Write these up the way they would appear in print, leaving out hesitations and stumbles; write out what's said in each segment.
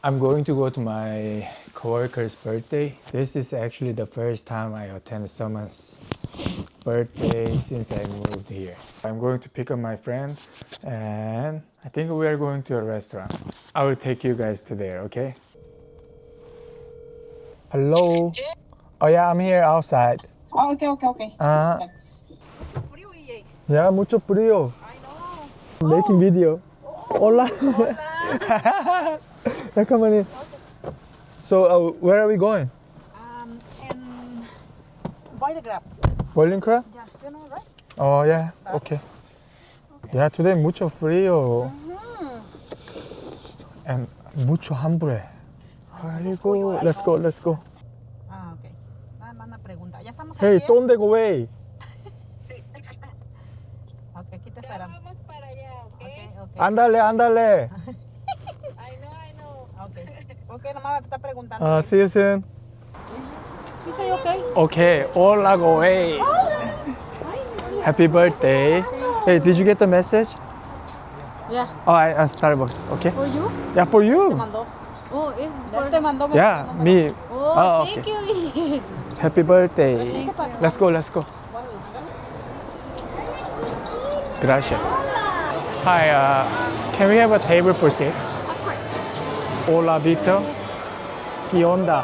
I'm going to go to my coworker's birthday. This is actually the first time I attend someone's birthday since I moved here. I'm going to pick up my friend and I think we are going to a restaurant. I will take you guys to there, okay? Hello? Oh yeah, I'm here outside. Oh, okay. Frío, EJ. Yeah, mucho frío. I know. Making video. Hola. Hola. Yeah, come on in. So, where are we going? And buy the grab. Boiling crab? Yeah, you know, right? Oh yeah, okay. Yeah, today mucho frío. And mucho hambre. A이고, let's go. Ah, ok. Nada más una pregunta. Ya estamos Hey, aquí. ¿dónde güey? Ok, aquí te esperamos. Vamos para allá, ¿ok? Ok. Ándale. I know. Ok, nomás me está preguntando. See you soon. You say okay? Okay, hola güey. Happy birthday. Hey, did you get the message? Yeah. Oh, Starbucks, okay? For you? Yeah, for you. Mandó. Oh, es por... Te mandó. Yeah, me. Oh, okay. thank you. Happy birthday. Let's go. Gracias. Hi, can we have a table for 6? Of course. Hola, Victor. ¿Qué onda?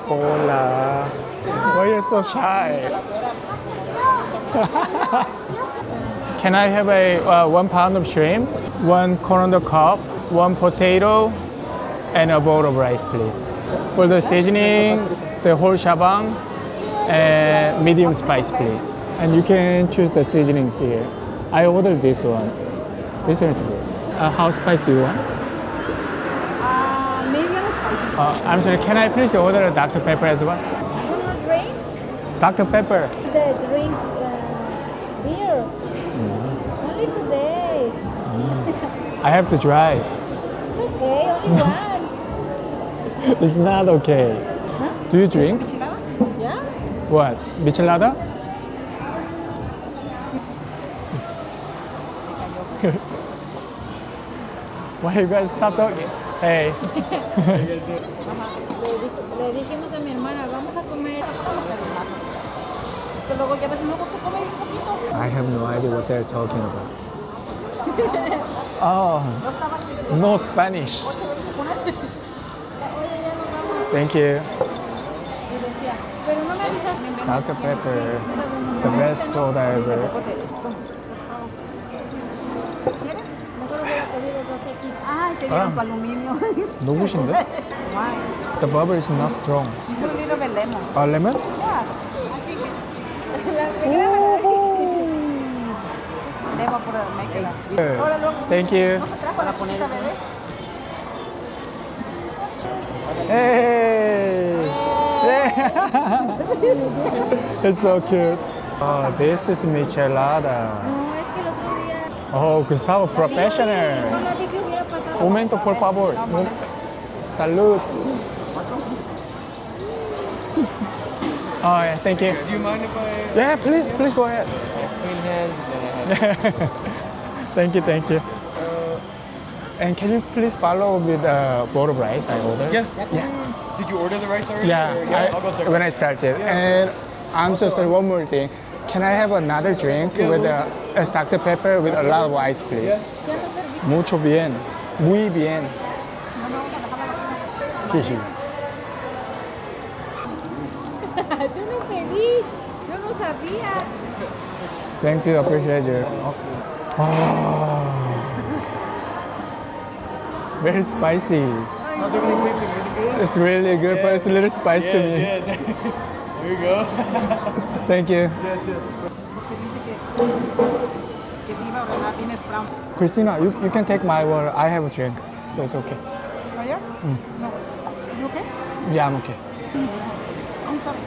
Hola. Why are you so shy? Can I have a 1 pound of shrimp, 1 corn on the cob, 1 potato, and a bowl of rice, please? For the seasoning, the whole shabang, and medium spice, please. And you can choose the seasonings here. I ordered this one. This one is good. How spicy do you want? Medium spicy. I'm sorry, can I please order a Dr. Pepper as well? You want to drink? Dr. Pepper. The drink beer. Only today. I have to drive. It's okay, only one. It's not okay. Huh? Do you drink? Yeah? What? Michelada? Why you guys stop talking? Hey. Le dijimos a mi hermana, vamos a comer. Que luego ya ves, no gusta comer un poquito. I have no idea what they're talking about. Oh, no Spanish. Oye, ya nos vamos. Thank you. Y decía, pero no me avisas. Dr. Pepper, the best soda ever. Mejor hubiera pedido 2X. Ay, te dieron tu aluminio. 누구신데? Why? The bubble is not strong. A little bit lemon. Lemon? Yeah. Lemon for make it. Thank you. Para poner así. Hey! It's so cute. Oh, this is michelada. No, es que el otro día. Oh, Gustavo, No professional. la vi que hubiera pasado. Un momento, por favor. Salud. Oh, yeah, thank you. Do you mind if I Yeah, please go ahead. clean hands and then I have Thank you. And can you please follow with the bowl of rice I ordered? Yeah. Yeah. Did you order the rice already? Yeah, Or- I'll go check. when I started. And I'm so sorry, one more thing. Can I have another drink with a Dr. Pepper with a lot of ice, please? Mucho bien. Muy bien. Jiji. Yo no pedí. Yo no sabía. Thank you, appreciate you. Oh. Very spicy. How's everything tasting? Really good? It's really good, but it's a little spicy to me. Yes. There you go. Thank you. Yes. Que se iba a ordenar Guinness Brown. Christina, you can take my water. I have a drink, so it's okay. ¿Ayer? No. ¿You okay? Yeah, I'm okay. I'm sorry.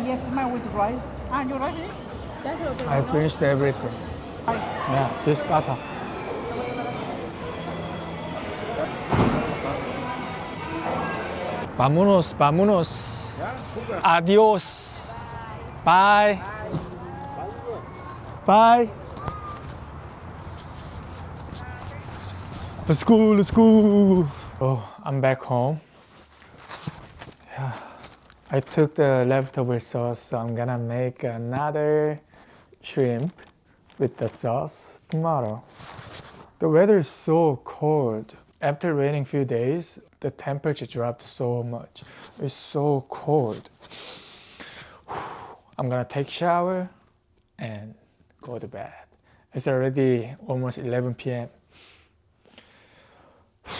Yes, my with rice. Ah, you ready? That's okay. I finished everything. Yeah, this casa. Vámonos. Adiós. Bye. Bye. Let's go, let's go. Oh, I'm back home. Yeah, I took the leftover sauce, so I'm gonna make another shrimp with the sauce tomorrow. The weather is so cold. After raining few days, the temperature dropped so much. It's so cold. I'm gonna take shower and go to bed. It's already almost 11 p.m.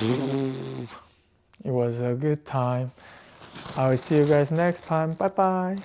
It was a good time. I will see you guys next time. Bye bye.